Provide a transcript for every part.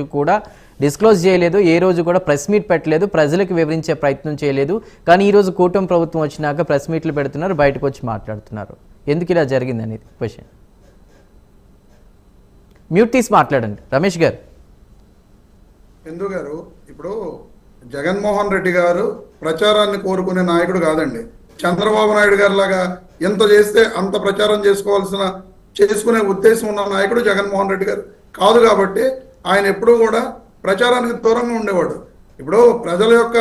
కూడా డిస్క్లోజ్ చేయలేదు, ఏ రోజు కూడా ప్రెస్ మీట్ పెట్టలేదు, ప్రజలకు వివరించే ప్రయత్నం చేయలేదు. కానీ ఈ రోజు కూటమి ప్రభుత్వం వచ్చినాక ప్రెస్ మీట్లు పెడుతున్నారు, బయటకు వచ్చి మాట్లాడుతున్నారు. ఎందుకు ఇలా జరిగింది అనేది క్వశ్చన్. మ్యూట్ తీసి మాట్లాడండి రమేష్ గారు. చంద్రు గారు, ఇప్పుడు జగన్మోహన్ రెడ్డి గారు ప్రచారాన్ని కోరుకునే నాయకుడు కాదండి. చంద్రబాబు నాయుడు గారి లాగా ఎంత చేస్తే అంత ప్రచారం చేసుకునే ఉద్దేశం ఉన్న నాయకుడు జగన్మోహన్ రెడ్డి గారు కాదు. కాబట్టి ఆయన ఎప్పుడూ కూడా ప్రచారానికి దూరంగా ఉండేవాడు. ఇప్పుడు ప్రజల యొక్క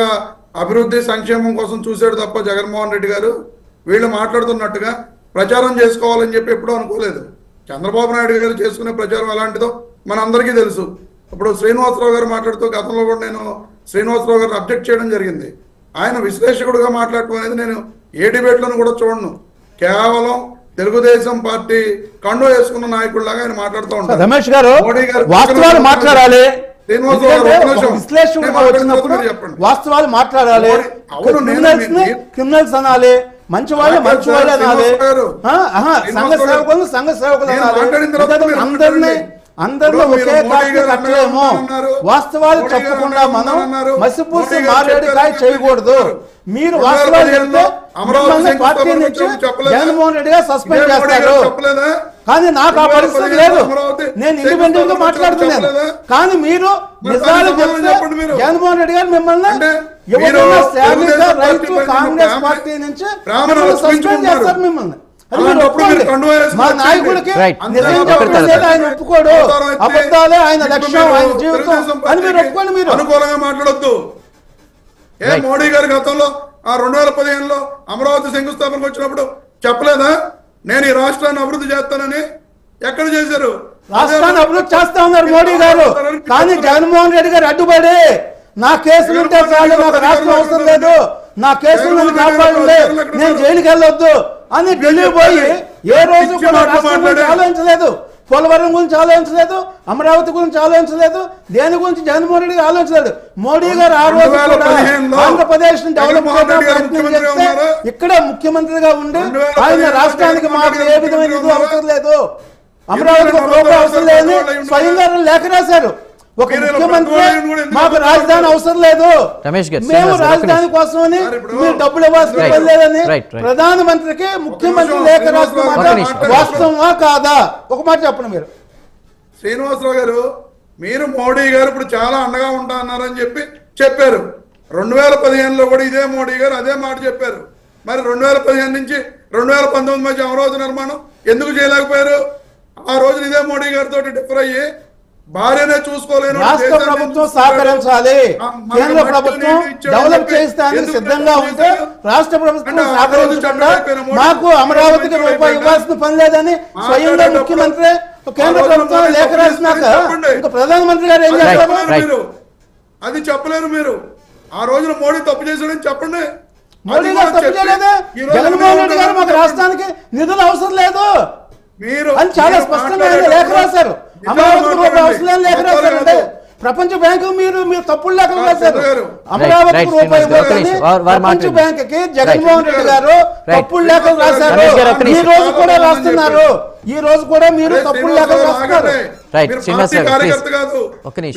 అభివృద్ధి సంక్షేమం కోసం చూసాడు తప్ప జగన్మోహన్ రెడ్డి గారు వీళ్ళు మాట్లాడుతున్నట్టుగా ప్రచారం చేసుకోవాలని చెప్పి ఎప్పుడూ అనుకోలేదు. చంద్రబాబు నాయుడు గారు చేసుకునే ప్రచారం ఎలాంటిదో మన అందరికీ తెలుసు. ఇప్పుడు శ్రీనివాసరావు గారు మాట్లాడుతూ గతంలో కూడా నేను శ్రీనివాసరావు గారిని అబ్జెక్ట్ చేయడం జరిగింది. ఆయన విశ్లేషకుడుగా మాట్లాడటం అనేది నేను ఏ డిబేట్లను కూడా చూడను. కేవలం తెలుగుదేశం పార్టీ కండు వేసుకున్న నాయకుడిలాగా ఆయన మాట్లాడుతూ ఉంటారు. రమేష్ గారు వాస్తవాలు మాట్లాడాలి, వాస్తవాలు మాట్లాడాలి, క్రిమినల్స్ అనాలి, మంచి వాళ్ళు అనాలి, సంఘ సేవకులు అనాలి. అందరిలో ఒకే కాకి కట్టలేము. వాస్తవాలు చెప్పకుండా మనం మసిపూసి మారేడుకాయ చేయకూడదు. మీరు వాస్తవాలు చెప్తే పార్టీ నుంచి జగన్మోహన్ రెడ్డి గారు సస్పెండ్ చేస్తారు. కానీ నాకు ఆ పరిస్థితి లేదు, నేను ఇండిపెండెంట్ గా మాట్లాడుతున్నాను. కానీ మీరు నిజాలు చెప్తే జగన్మోహన్ రెడ్డి గారు మిమ్మల్ని యువజన శ్రామిక రైతు కాంగ్రెస్ పార్టీ నుంచి సస్పెండ్ చేస్తారు. మిమ్మల్ని మా నాయకుడికి నిజం చెప్పలేదు, ఆయన ఒప్పుకోడు, అబద్ధాలే ఆయన లక్ష్యం, ఆయన జీవితం అని మీరు ఒప్పుకోండి. మీరు అనుకూలంగా మాట్లాడొద్దు. మోడీ గారి గతంలో 2015లో అమరావతి శంకుస్థాపనకు వచ్చినప్పుడు చెప్పలేదా నేను ఈ రాష్ట్రాన్ని అభివృద్ధి చేస్తానని? ఎక్కడ చేశారు? రాష్ట్రాన్ని అభివృద్ధి చేస్తా ఉన్నారు మోడీ గారు. కానీ జగన్మోహన్ రెడ్డి గారు అడ్డుపడి నా కేసులు ఉంటే చాలు, నాకు రాష్ట్రం అవసరం లేదు, నా కేసులు నన్ను కాపాడండి, నేను జైలుకి వెళ్ళొద్దు అని ఢిల్లీ పోయి ఏ రోజు కూడా రాష్ట్రం గురించి ఆలోచించలేదు, పోలవరం గురించి ఆలోచించలేదు, అమరావతి గురించి ఆలోచించలేదు, దేని గురించి జగన్మోహన్ రెడ్డి గారు ఆలోచించలేదు. మోడీ గారు ఆ రోజు ఆంధ్రప్రదేశ్ ని డెవలప్ చేయడం ప్రయత్నం చేస్తే ఇక్కడ ముఖ్యమంత్రిగా ఉండి ఆయన రాష్ట్రానికి మాకు ఏ విధమైన నిధులు అవసరం లేదు, అమరావతికి రూపాయి అవసరం లేదని స్వయంగా లేఖ రాశారు. ఒక ముఖ్యమంత్రి మాకు రాజధాని అవసరం లేదు, మేము రాజధాని కోసమని మీరు డబ్బులు ఇవ్వాల్సిన లేదని ప్రధానమంత్రికి ముఖ్యమంత్రి లేఖ రాసిన మాట వాస్తవమా కాదా? ఒక మాట చెప్పండి. మీరు శ్రీనివాసరావు గారు, మీరు మోడీ గారు ఇప్పుడు చాలా అండగా ఉంటా అన్నారని చెప్పారు. 2015లో కూడా ఇదే మోడీ గారు అదే మాట చెప్పారు. మరి 2015 నుంచి 2019 మధ్య అమరావతి నిర్మాణం ఎందుకు చేయలేకపోయారు? ఆ రోజు ఇదే మోడీ గారితో డిఫర్ అయ్యి భార్యనే చూసుకోలేను, రాష్ట్ర ప్రభుత్వం సహకరించాలి, కేంద్ర ప్రభుత్వం డెవలప్ చేస్తానికి సిద్ధంగా ఉంటే రాష్ట్ర ప్రభుత్వం సహకరించకుండా మాకు అమరావతికి రూపాయి ఇవ్వాల్సిన పని లేదని స్వయంగా ముఖ్యమంత్రి కేంద్ర ప్రభుత్వం లేఖ రాసినాక ఇంకా ప్రధానమంత్రి గారు ఏం చేస్తారు? అది చెప్పలేరు మీరు. ఆ రోజున మోడీ తప్పు చేశాడని చెప్పండి. మోడీ గారు తప్పు చేయలేదు, జగన్మోహన్ రెడ్డి గారు మాకు రాష్ట్రానికి నిధులు అవసరం లేదు అని చాలా స్పష్టంగా లేఖ రాశారు. అమరావతి రూపాయి అవసరం లేఖ రాశారంటే ప్రపంచ బ్యాంకు మీరు తప్పులు లేఖలు రాశారు. అమరావతి రూపాయి ప్రపంచ బ్యాంక్ కి జగన్మోహన్ రెడ్డి గారు తప్పులు లేఖలు రాశారు. ఈ రోజు కూడా రాస్తున్నారు, ఈ రోజు కూడా మీరు తప్పులు లేఖలు రాస్తున్నారు.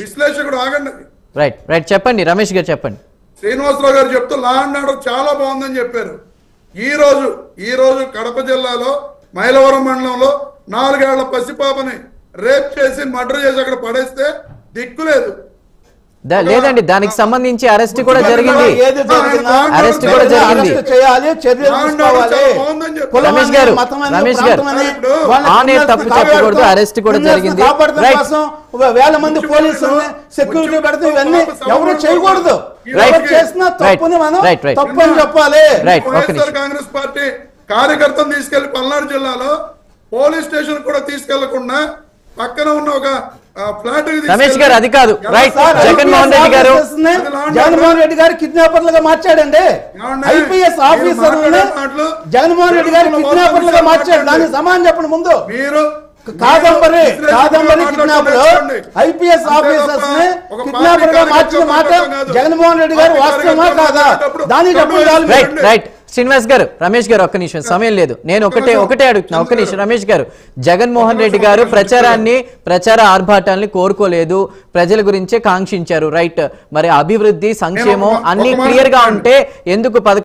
విశ్లేషకుడు ఆగండి. రైట్ చెప్పండి రమేష్ గారు, చెప్పండి. శ్రీనివాసరావు గారు చెప్తూ లా అండ్ ఆర్డర్ చాలా బాగుందని చెప్పారు. ఈ రోజు కడప జిల్లాలో మైలవరం మండలంలో 4 ఏళ్ల పసిపాపని రేప్ చేసి మర్డర్ చేసి అక్కడ పడేస్తే దిక్కులేదు. లేదండి, దానికి సంబంధించి అరెస్ట్ కూడా జరిగింది. రమేష్ గారు తప్పు చెప్పకూడదు, అరెస్ట్ కూడా జరిగింది. వేల మంది పోలీసులు సెక్యూరిటీ పెడితే ఇవన్నీ ఎవరు చేయకూడదు. చేసిన తప్పుని మనం తప్పు అని చెప్పాలి. కాంగ్రెస్ పార్టీ కార్యకర్తను తీసుకెళ్లి పల్నాడు జిల్లాలో పోలీస్ స్టేషన్ కూడా తీసుకెళ్లకుండా పక్కన ఉన్న ఒక ఫ్లాట్ రమేష్ గారు అది కాదు. జగన్మోహన్ రెడ్డి గారు కిడ్నాపర్లుగా మార్చాడండి. ఐపీఎస్ ఆఫీసర్లు జగన్మోహన్ రెడ్డి గారు కిడ్నాపర్లుగా మార్చాడు. దానికి సమానం చెప్పండి. ముందు మీరు కాదంబరి కిడ్నాపర్ ఐపీఎస్ ఆఫీసర్స్ ని కిడ్నాపర్ గా మార్చిన మాట జగన్మోహన్ రెడ్డి గారు వాస్తవమా కాదా? దానికి చెప్పండి. శ్రీనివాస్ గారు, రమేష్ గారు, ఒక్క నిమిషం, సమయం లేదు. నేను ఒకటే అడుగుతున్నా, ఒక్క నిమిషం. రమేష్ గారు, జగన్మోహన్ రెడ్డి గారు ప్రచార ఆర్భాటాన్ని కోరుకోలేదు, ప్రజల గురించే కాంక్షించారు, రైట్. మరి అభివృద్ధి, సంక్షేమం అన్ని క్లియర్ గా ఉంటే ఎందుకు